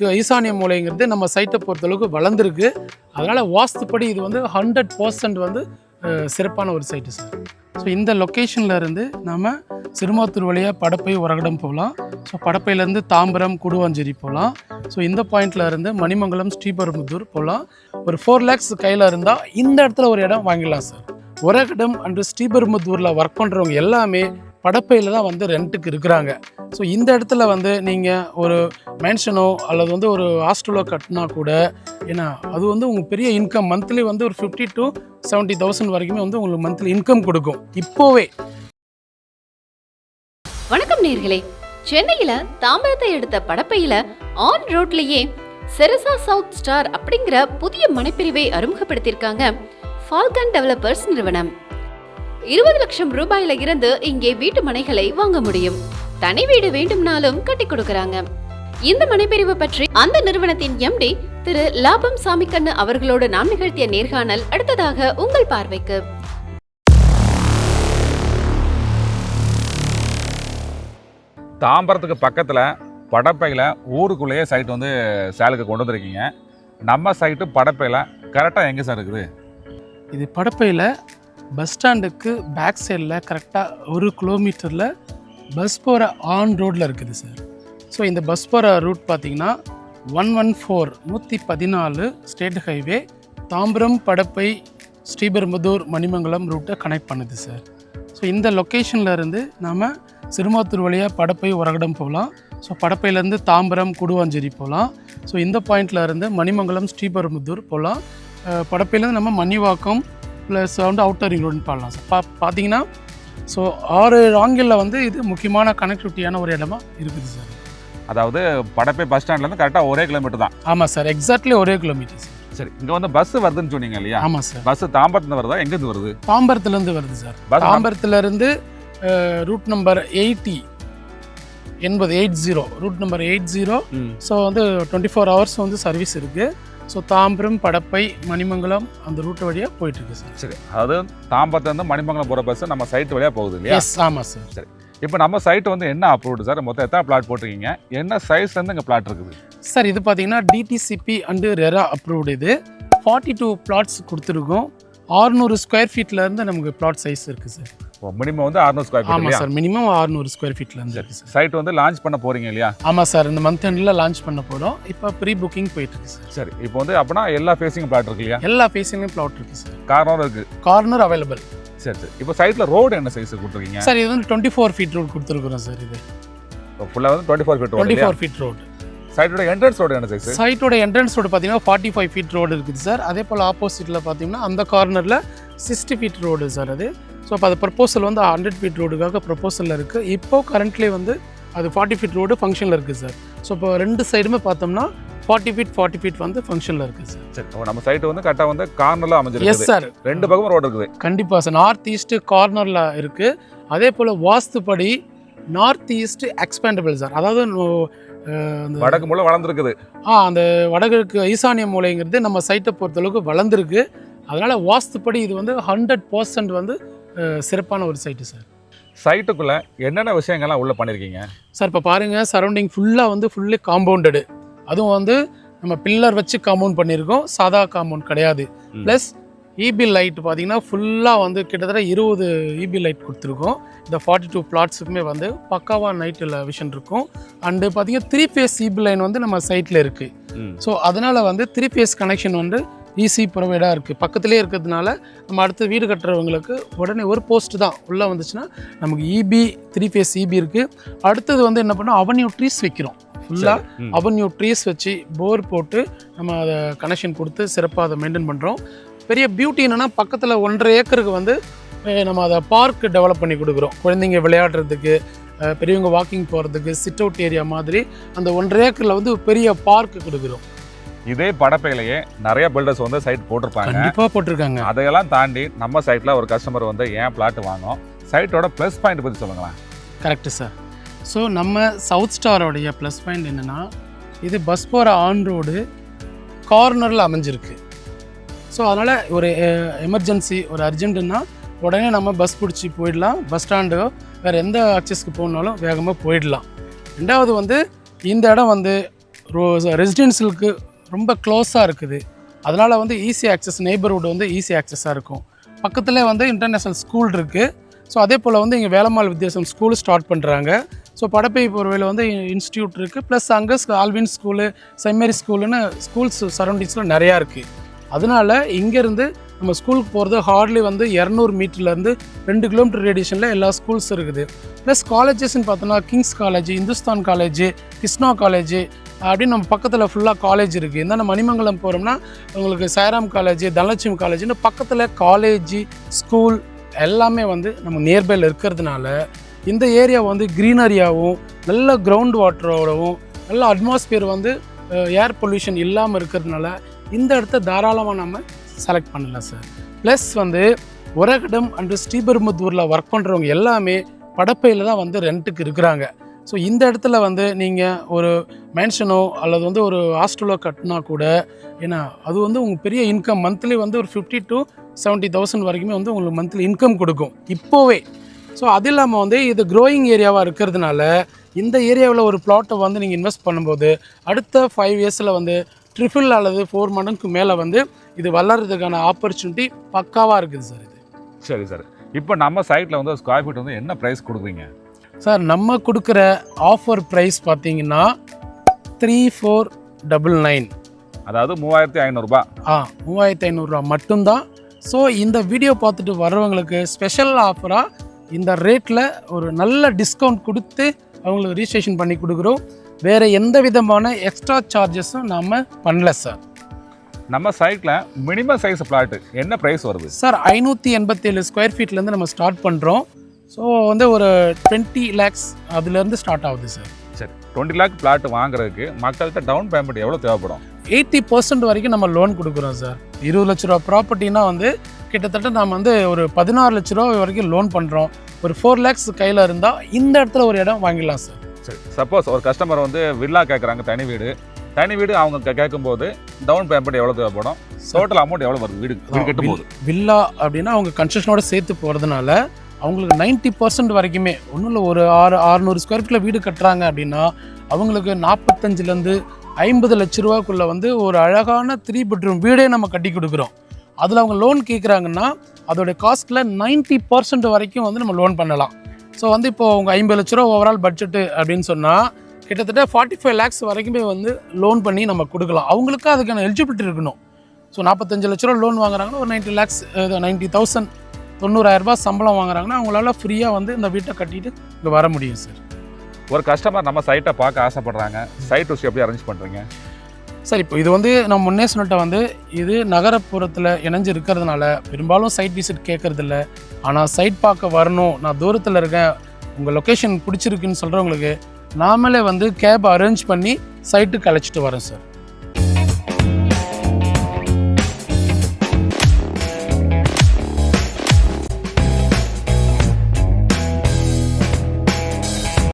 வடகிழக்கு ஈசானிய மூலைங்கிறது நம்ம சைட்டை பொறுத்தளவுக்கு வளர்ந்துருக்கு. அதனால் வாஸ்துப்படி இது வந்து 100% வந்து சிறப்பான ஒரு சைட்டு சார். ஸோ இந்த லொக்கேஷனில் இருந்து நம்ம சிறுமாத்தூர் வழியாக படப்பை உரகடம் போகலாம். ஸோ படப்பையிலேருந்து தாம்பரம் குடுவாஞ்சேரி போகலாம். ஸோ இந்த பாயிண்டில் இருந்து மணிமங்கலம் ஸ்ரீபெரும்புதூர் போகலாம். ஒரு 4 lakhs கையில் இருந்தால் இந்த இடத்துல ஒரு இடம் வாங்கிடலாம் சார். உரகடம் அண்டு ஸ்ரீபெரும்புதூரில் ஒர்க் பண்ணுறவங்க எல்லாமே படப்பையில் தான் வந்து ரெண்ட்டுக்கு இருக்கிறாங்க. ஸோ இந்த இடத்துல வந்து நீங்கள் ஒரு மேன்ஷனோ அல்லது வந்து ஒரு ஹாஸ்டலோ கட்டினா கூட, ஏன்னா அது வந்து உங்களுக்கு பெரிய இன்கம் மந்த்லி வந்து ஒரு 50 to 70,000 வரைக்குமே வந்து உங்களுக்கு மந்த்லி இன்கம் கொடுக்கும் இப்போவே. வணக்கம் நேயர்களே, சென்னையில தாம்பரத்தை எடுத்த படப்பையில ஆன் ரோட்லயே செரசா சவுத் ஸ்டார் அப்படிங்கிற புதிய மனைப்பிரிவை அறிமுகப்படுத்தியிருக்காங்க ஃபால்கன் டெவலப்பர்ஸ் நிறுவனம். 20 லட்சம் ரூபாயில இருந்து இங்கே வீட்டு மனைகளை வாங்க முடியும். தனி வீடு வேண்டும்னாலும் கட்டி கொடுக்கறாங்க. இந்த மனைப்பிரிவு பற்றி அந்த நிறுவனத்தின் எம்டி திரு லாபம் சாமிக்கண்ணு அவர்களோடு நாம் நிகழ்த்திய நேர்காணல் அடுத்ததாக உங்கள் பார்வைக்கு. தாம்பரத்துக்கு பக்கத்தில் படப்பையில் ஊருக்குள்ளேயே சைட் வந்து சேலுக்கு கொண்டு வந்திருக்கீங்க. நம்ம சைட்டு படப்பையில் கரெக்டாக எங்கே சார் இருக்குது? இது படப்பையில் பஸ் ஸ்டாண்டுக்கு பேக் சைடில் கரெக்டாக 1 கிலோமீட்டரில் பஸ் போகிற ஆன் ரோட்டில் இருக்குது சார். ஸோ இந்த பஸ் போகிற ரூட் பார்த்திங்கன்னா 114 ஸ்டேட் ஹைவே தாம்பரம் படப்பை ஸ்ரீபெரும்புதூர் மணிமங்கலம் ரூட்டை கனெக்ட் பண்ணுது சார். ஸோ இந்த லொக்கேஷனில் இருந்து நாம் சிறுமாத்தூர் வழியாக படப்பை உரகடம் போகலாம். ஸோ படப்பையிலேருந்து தாம்பரம் குடுவாஞ்சேரி போகலாம். ஸோ இந்த பாயிண்டில் இருந்து மணிமங்கலம் ஸ்ரீபெரும்புதூர் போகலாம். படப்பையிலேருந்து நம்ம மணிவாக்கம் ப்ளஸ் வந்து அவுட்டர் ரிங் ரோடுன்னு பாடலாம் சார். பார்த்தீங்கன்னா ஸோ 6 ஆங்கிளில் வந்து இது முக்கியமான கனெக்டிவிட்டியான ஒரு இடமா இருக்குது சார். அதாவது படப்பை பஸ் ஸ்டாண்ட்லேருந்து கரெக்டாக 1 கிலோமீட்டர் தான். ஆமாம் சார், எக்ஸாக்ட்லி 1 கிலோமீட்டர் சார். சரி, இங்கே வந்து பஸ் வருதுன்னு சொன்னீங்க இல்லையா? ஆமாம் சார். பஸ் தாம்பரத்துலேருந்து வருதா, எங்கேருந்து வருது? தாம்பரத்துலேருந்து வருது சார். தாம்பரத்துலேருந்து route number 80 route number 80. So வந்து 24 hours வந்து சர்வீஸ் இருக்குது. ஸோ தாம்பரம் படப்பை மணிமங்கலம் அந்த ரூட் வழியாக போயிட்டுருக்கு சார். சரி, அதாவது தாம்பரத்துலேருந்து மணிமங்கலம் போகிற பஸ் நம்ம சைட்டு வழியாக போகுது இல்லையா? எஸ், ஆமாம் சார். சரி, இப்போ நம்ம சைட்டு வந்து என்ன அப்ரூவ்டு சார்? மொத்தம் எத்தனை பிளாட் போட்டிருக்கீங்க? என்ன சைஸ்லேருந்து இங்கே பிளாட் இருக்குது சார்? இது பார்த்தீங்கன்னா டிடிசிபி அண்டு ரெரா அப்ரூவ்டு. இது 42 பிளாட்ஸ் கொடுத்துருக்கோம். 600 ஸ்கொயர் ஃபீட்லேருந்து நமக்கு பிளாட் சைஸ் இருக்குது சார். மினிமம் வந்து 600 ஸ்கொயர் ஃபீட். ஆமாம் சார், மினிமம் 600 ஸ்கொயர் ஃபீட்லேருந்து இருக்குது சார். சைட் வந்து லான்ச் பண்ண போகிறீங்க இல்லையா? ஆமாம் சார், இந்த மந்த் எண்டில் லான்ச் பண்ண போகிறோம். இப்போ ப்ரீ புக்கிங் போயிட்டுருக்கு சார். சரி, இப்போ வந்து அப்படின்னா எல்லா ஃபேஸிங் பிளாட் இருக்கு இல்லையா? எல்லா ஃபேஸிங்லேயும் பிளாட் இருக்குது சார். கார்னர் இருக்குது? Corner available. சரி சரி, இப்போ சைட்டில் ரோடு என்ன சைஸ் கொடுத்துருக்கீங்க சார்? இது வந்து 24 ஃபீட் ரோடு கொடுத்துருக்குறோம் சார். இது ஃபுல்லாக வந்து 24 ஃபீட் ரோடு. சைட்டோட என்ட்ரன்ஸ் ரோடு என்ன சைஸ்? சைட்டோட என்ட்ரன்ஸ் ரோடு பார்த்தீங்கன்னா 45 ஃபீட் ரோடு இருக்குது சார். அதே போல் ஆப்போசிட்டில் பார்த்தீங்கன்னா அந்த கார்னரில் 60 ஃபீட் ரோடு சார் அது. ஸோ இப்போ அது ப்ரப்போசல் வந்து 100 ஃபீட் ரோடுக்காக ப்ரப்போசலில் இருக்குது. இப்போது கரண்ட்லி வந்து அது 40 ஃபீட் ரோடு ஃபங்க்ஷனில் இருக்குது சார். ஸோ இப்போ 2 சைடுமே பார்த்தோம்னா 40 ஃபீட் வந்து ஃபங்க்ஷனில் இருக்குது சார். சரி, நம்ம சைட்டு வந்து கரெக்டாக வந்து கார்னரில் அமைஞ்சிருக்கு. எஸ் சார், 2 பக்கமும் ரோடு இருக்குது. கண்டிப்பாக சார். நார்த் ஈஸ்ட்டு கார்னரில் இருக்குது. அதே போல் வாஸ்துப்படி நார்த் ஈஸ்ட் எக்ஸ்பேண்டபிள் சார். அதாவது வடக்கு மூலம் வளர்ந்துருக்குது. அந்த வடகிழக்கு ஈசானிய மூலைங்கிறது நம்ம சைட்டை பொறுத்தளவுக்கு வளர்ந்துருக்கு. அதனால் வாஸ்துப்படி இது வந்து 100% வந்து சிறப்பான ஒரு சைட்டு சார். சைட்டுக்குள்ளே என்னென்ன விஷயங்கள்லாம் உள்ளே பண்ணியிருக்கீங்க சார்? இப்போ பாருங்கள், சரௌண்டிங் ஃபுல்லாக வந்து ஃபுல்லி காம்பவுண்டடு. அதுவும் வந்து நம்ம பில்லர் வச்சு காம்பவுண்ட் பண்ணியிருக்கோம், சாதா காம்பவுண்ட் கிடையாது. ப்ளஸ் இபி லைட் பார்த்தீங்கன்னா ஃபுல்லாக வந்து கிட்டத்தட்ட 20 இபி லைட் கொடுத்துருக்கோம். இந்த 42 பிளாட்ஸுக்குமே வந்து பக்காவாக நைட்டில் விஷன் இருக்கும். அண்டு பார்த்தீங்கன்னா 3 ஃபேஸ் இபி லைன் வந்து நம்ம சைட்டில் இருக்குது. ஸோ அதனால் வந்து 3 ஃபேஸ் கனெக்ஷன் வந்து ஈஸி ப்ரொவைடாக இருக்குது. பக்கத்துலேயே இருக்கிறதுனால நம்ம அடுத்து வீடு கட்டுறவங்களுக்கு உடனே ஒரு போஸ்ட் தான் உள்ளே வந்துச்சுன்னா நமக்கு இபி 3 ஃபேஸ் இபி இருக்குது. அடுத்தது வந்து என்ன பண்ணோம், அவென்யூ ட்ரீஸ் வைக்கிறோம். ஃபுல்லாக அவென்யூ ட்ரீஸ் வச்சு போர் போட்டு நம்ம அதை கனெக்ஷன் கொடுத்து சிறப்பாக அதை மெயின்டைன் பண்ணுறோம். பெரிய பியூட்டி என்னென்னா, பக்கத்தில் 1.5 ஏக்கருக்கு வந்து நம்ம அதை பார்க் டெவலப் பண்ணி கொடுக்குறோம். குழந்தைங்க விளையாடுறதுக்கு, பெரியவங்க வாக்கிங் போகிறதுக்கு, சிட் அவுட் ஏரியா மாதிரி அந்த 1.5 ஏக்கரில் வந்து பெரிய பார்க் கொடுக்குறோம். இதே படப்பையிலேயே நிறைய பில்டர்ஸ் வந்து சைட் போட்டிருப்பாங்க. கண்டிப்பாக போட்டிருக்காங்க. அதையெல்லாம் தாண்டி நம்ம சைட்டில் ஒரு கஸ்டமர் வந்து ஏன் பிளாட் வாங்கும், சைட்டோட ப்ளஸ் பாயிண்ட் பற்றி சொல்லுங்களேன். Correct sir. ஸோ நம்ம சவுத் ஸ்டாரோடைய ப்ளஸ் பாயிண்ட் என்னென்னா, இது பஸ் போகிற ஆன் ரோடு கார்னரில் அமைஞ்சிருக்கு. ஸோ அதனால் ஒரு எமர்ஜென்சி, ஒரு அர்ஜென்ட்டுன்னா உடனே நம்ம பஸ் பிடிச்சி போயிடலாம். பஸ் ஸ்டாண்டோ வேறு எந்த அக்சஸ்க்கு போகணுன்னாலும் வேகமாக போயிடலாம். ரெண்டாவது வந்து இந்த இடம் வந்து ரெசிடென்ஷியலுக்கு ரொம்ப க்ளோஸாக இருக்குது. அதனால் வந்து ஈஸி ஆக்சஸ், நெய்பர்ஹுட் வந்து ஈஸி ஆக்சஸாக இருக்கும். பக்கத்துலேயே வந்து இன்டர்நேஷ்னல் ஸ்கூல் இருக்குது. ஸோ அதே போல் வந்து இங்கே வேலம்மாள் வித்யாசம் ஸ்கூல் ஸ்டார்ட் பண்ணுறாங்க. ஸோ படப்பை பொறுவையில் வந்து இன்ஸ்டியூட் இருக்குது. ப்ளஸ் அங்கே ஆல்வின் ஸ்கூலு, செயின்ட் மேரி ஸ்கூலுன்னு ஸ்கூல்ஸ் சரௌண்டிங்ஸில் நிறையா இருக்குது. அதனால் இங்கேருந்து நம்ம ஸ்கூலுக்கு போகிறது ஹார்ட்லி வந்து 200 மீட்டர்லேருந்து 2 கிலோமீட்டர் ரேடியேஷனில் எல்லா ஸ்கூல்ஸ் இருக்குது. ப்ளஸ் காலேஜஸ்ன்னு பார்த்தோன்னா Kings college, Hindustan college, Krishna college அப்படின்னு நம்ம பக்கத்தில் ஃபுல்லாக காலேஜ் இருக்குது. இந்த நம்ம மணிமங்கலம் போகிறோம்னா உங்களுக்கு சாய்ராம் காலேஜ், தனலட்சுமி காலேஜ்னு பக்கத்தில் காலேஜ், ஸ்கூல் எல்லாமே வந்து நம்ம நியர்பையில் இருக்கிறதுனால இந்த ஏரியா வந்து க்ரீனரியாகவும் நல்ல கிரவுண்ட் வாட்டரோடவும் நல்ல அட்மாஸ்பியர் வந்து ஏர் பொல்யூஷன் இல்லாமல் இருக்கிறதுனால இந்த இடத்த தாராளமாக நம்ம செலக்ட் பண்ணலாம் சார். ப்ளஸ் வந்து உரகடம் அண்டு ஸ்ரீபெரும்புதூரில் ஒர்க் பண்ணுறவங்க எல்லாமே படப்பையில் தான் வந்து ரெண்ட்டுக்கு இருக்கிறாங்க. ஸோ இந்த இடத்துல வந்து நீங்கள் ஒரு மேன்ஷனோ அல்லது வந்து ஒரு ஹாஸ்டலோ கட்டினா கூட, ஏன்னா அது வந்து உங்களுக்கு பெரிய இன்கம் மந்த்லி வந்து ஒரு 50,000 to 70,000 வரைக்குமே வந்து உங்களுக்கு மந்த்லி இன்கம் கொடுக்கும் இப்போவே. ஸோ அது இல்லாமல் வந்து இது க்ரோயிங் ஏரியாவாக இருக்கிறதுனால இந்த ஏரியாவில் ஒரு பிளாட்டை வந்து நீங்கள் இன்வெஸ்ட் பண்ணும்போது அடுத்த 5 இயர்ஸில் வந்து ட்ரிபிள் அல்லது 4 மடங்குக்கு மேலே வந்து இது வளர்கிறதுக்கான ஆப்பர்ச்சுனிட்டி பக்காவாக இருக்குது சார். இது சரி சார். இப்போ நம்ம சைட்டில் வந்து ஸ்கொயர் ஃபீட் வந்து என்ன ப்ரைஸ் கொடுக்குறீங்க சார்? நம்ம கொடுக்குற ஆஃபர் ப்ரைஸ் பார்த்தீங்கன்னா 3499, அதாவது 3500 ரூபாய். 3500 ரூபா மட்டும்தான். ஸோ இந்த வீடியோ பார்த்துட்டு வர்றவங்களுக்கு ஸ்பெஷல் ஆஃபராக இந்த ரேட்டில் ஒரு நல்ல டிஸ்கவுண்ட் கொடுத்து அவங்களுக்கு ரிஜிஸ்ட்ரேஷன் பண்ணி கொடுக்குறோம். வேறு எந்த விதமான எக்ஸ்ட்ரா சார்ஜஸும் நம்ம பண்ணல சார். நம்ம சைட்டில் மினிமம் சைஸ் பிளாட்டு என்ன ப்ரைஸ் வருது சார்? 587 ஸ்கொயர் ஃபீட்லேருந்து நம்ம ஸ்டார்ட் பண்ணுறோம். ஸோ வந்து ஒரு 20 lakhs அதுலேருந்து ஸ்டார்ட் ஆகுது சார். சரி, 20 lakh பிளாட் வாங்குறதுக்கு மக்கள்கிட்ட டவுன் பேமெண்ட் எவ்வளோ தேவைப்படும்? 80% வரைக்கும் நம்ம லோன் கொடுக்குறோம் சார். 20 லட்ச ரூபா ப்ராப்பர்ட்டினா வந்து கிட்டத்தட்ட நம்ம வந்து ஒரு 16 லட்ச ரூபா வரைக்கும் லோன் பண்ணுறோம். ஒரு 4 lakhs கையில் இருந்தால் இந்த இடத்துல ஒரு இடம் வாங்கிடலாம் சார். சரி, சப்போஸ் ஒரு கஸ்டமர் வந்து வில்லா கேட்குறாங்க, தனி வீடு அவங்க கேட்கும்போது டவுன் பேமெண்ட் எவ்வளோ தேவைப்படும்? டோட்டல் அமௌண்ட் எவ்வளோ வருது வீடு கட்டும்போது? வில்லா அப்படின்னா அவங்க கன்ஸ்ட்ரக்ஷனோட சேர்த்து போகிறதுனால அவங்களுக்கு 90% வரைக்குமே ஒன்றும் இல்லை. ஒரு 600 ஸ்கொயர் ஃபீட்டில் வீடு கட்டுறாங்க அப்படின்னா அவங்களுக்கு 45 50 லட்ச ரூபாக்குள்ளே வந்து ஒரு அழகான 3 bedroom வீடே நம்ம கட்டி கொடுக்குறோம். அதில் அவங்க லோன் கேட்குறாங்கன்னா அதோடைய காஸ்ட்டில் 90% வரைக்கும் வந்து நம்ம லோன் பண்ணலாம். ஸோ வந்து இப்போது அவங்க 50 லட்ச ரூபா ஓவரால் பட்ஜெட்டு அப்படின்னு சொன்னால் கிட்டத்தட்ட 45 lakhs வரைக்குமே வந்து லோன் பண்ணி நம்ம கொடுக்கலாம். அவங்களுக்கு அதுக்கான எலிஜிபிலிட்டி இருக்கணும். ஸோ 45 லட்ச ரூபா லோன் வாங்குறாங்கன்னா ஒரு 90 lakhs 90,000 90,000 ரூபாய் சம்பளம் வாங்குறாங்கன்னா அவங்களால ஃப்ரீயாக வந்து இந்த வீட்டை கட்டிட்டு இங்கே வர முடியும் சார். ஒரு கஸ்டமர் நம்ம சைட்டை பார்க்க ஆசைப்படுறாங்க, சைட் விஷயம் எப்படி அரேஞ்ச் பண்ணுறீங்க சார்? இப்போ இது வந்து நம்ம முன்னே சொன்னிட்ட வந்து இது நகரப்புறத்தில் இணைஞ்சு இருக்கிறதுனால பெரும்பாலும் சைட் விசிட் கேட்குறதில்ல. ஆனால் சைட் பார்க்க வரணும், நான் தூரத்தில் இருக்கேன், உங்கள் லொக்கேஷன் பிடிச்சிருக்குன்னு சொல்கிறவங்களுக்கு நாமளே வந்து கேப் அரேஞ்ச் பண்ணி சைட்டுக்கு அழைச்சிட்டு வரோம் சார்.